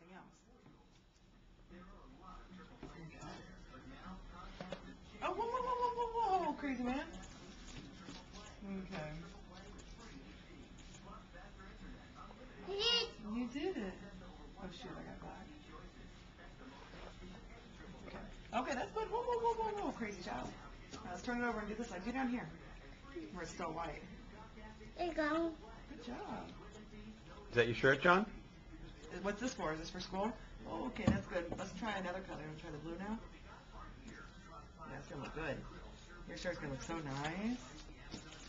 everything else. Oh, whoa, whoa, whoa, whoa, whoa, whoa, crazy man. Okay. You did it. Oh shoot, I got black. Okay. Okay, that's good. Whoa, whoa, whoa, whoa, whoa, crazy child. Let's turn it over and do this side. Do down here. Where it's still white. There you go. Good job. Is that your shirt, John? What's this for? Is this for school? Oh, okay, that's good. Let's try another color. Want to try the blue now? Yeah, it's gonna look good. Your shirt's gonna look so nice.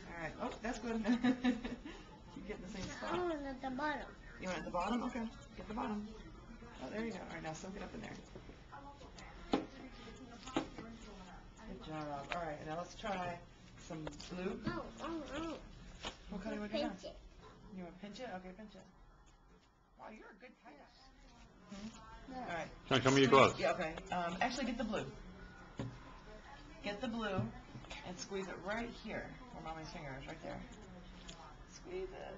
All right. Oh, that's good. Keep getting the same spot. I want it at the bottom. You want it at the bottom? Okay. Get the bottom. Oh, there you go. All right, now soak it up in there. Good job. All right, now let's try some blue. Oh. What color would you Pinch want? it. You want to pinch it? Okay, pinch it. Wow, you're a good pincher. All right. John, show me your gloves. Yeah, okay. Actually, get the blue. Get the blue and squeeze it right here where Mommy's finger is, right there. Squeeze it.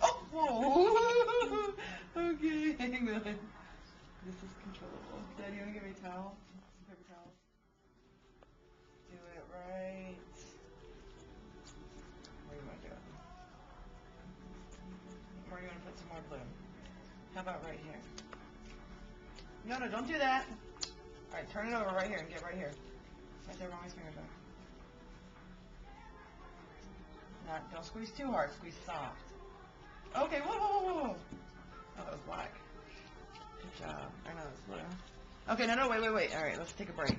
Oh! Whoa! Okay, good. This is controllable. Daddy, you want to give me a towel? Some paper towels? Do it right. Where do you want to do it? Where do you want to put some more blue? How about right here? No, don't do that. All right, turn it over right here and get right here. Right there, Mommy's fingers are. Don't squeeze too hard. Squeeze soft. Okay, whoa, whoa, whoa, whoa. Oh, that was black. Good job. I know that's blue. Okay, no, wait. All right, let's take a break.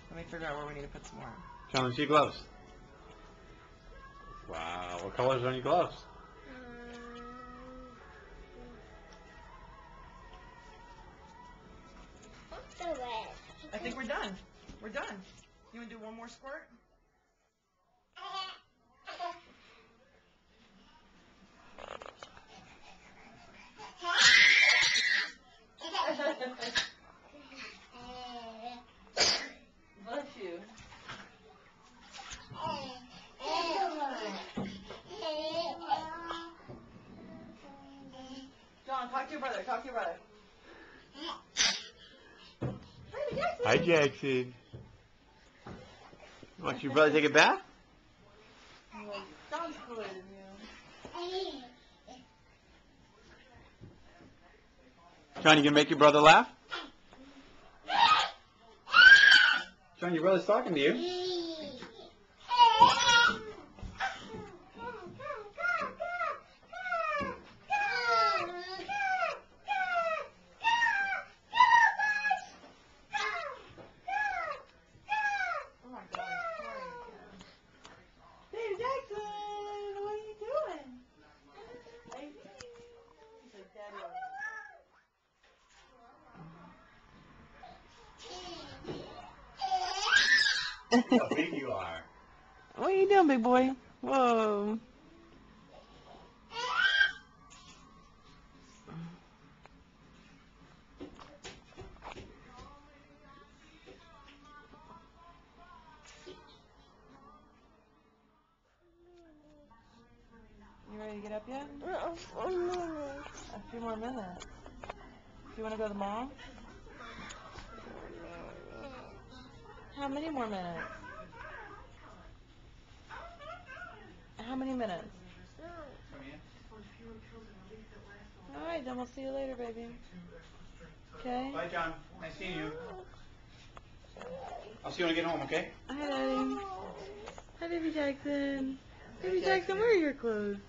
Let me figure out where we need to put some more. John, let's see your gloves. Wow, what colors are on your gloves? What's the red? I think we're done. We're done. You want to do one more squirt? Bless you. John, talk to your brother. Talk to your brother. Hi, Jackson. You want your brother to take a bath? John's cooler than you. John, you gonna make your brother laugh? John, your brother's talking to you. Oh my God, he's pouring again. Baby Jackson, what are you doing? Baby. He's like, Daddy. How big you are. What are you doing, big boy? Whoa. You ready to get up yet? A few more minutes. Do you want to go to the mall? How many more minutes? How many minutes? Alright, then we'll see you later, baby. Okay? Bye, John. Nice seeing you. I'll see you when I get home, okay? Hi, Daddy. Hi, Baby Jackson. Baby Jackson, where are your clothes?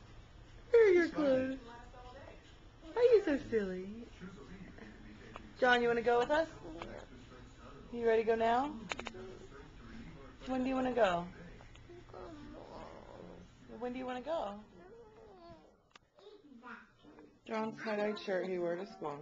Where are your clothes? Why are you so silly? John, you want to go with us? You ready to go now? When do you want to go? When do you want to go? John's tie-dye shirt he wore to school.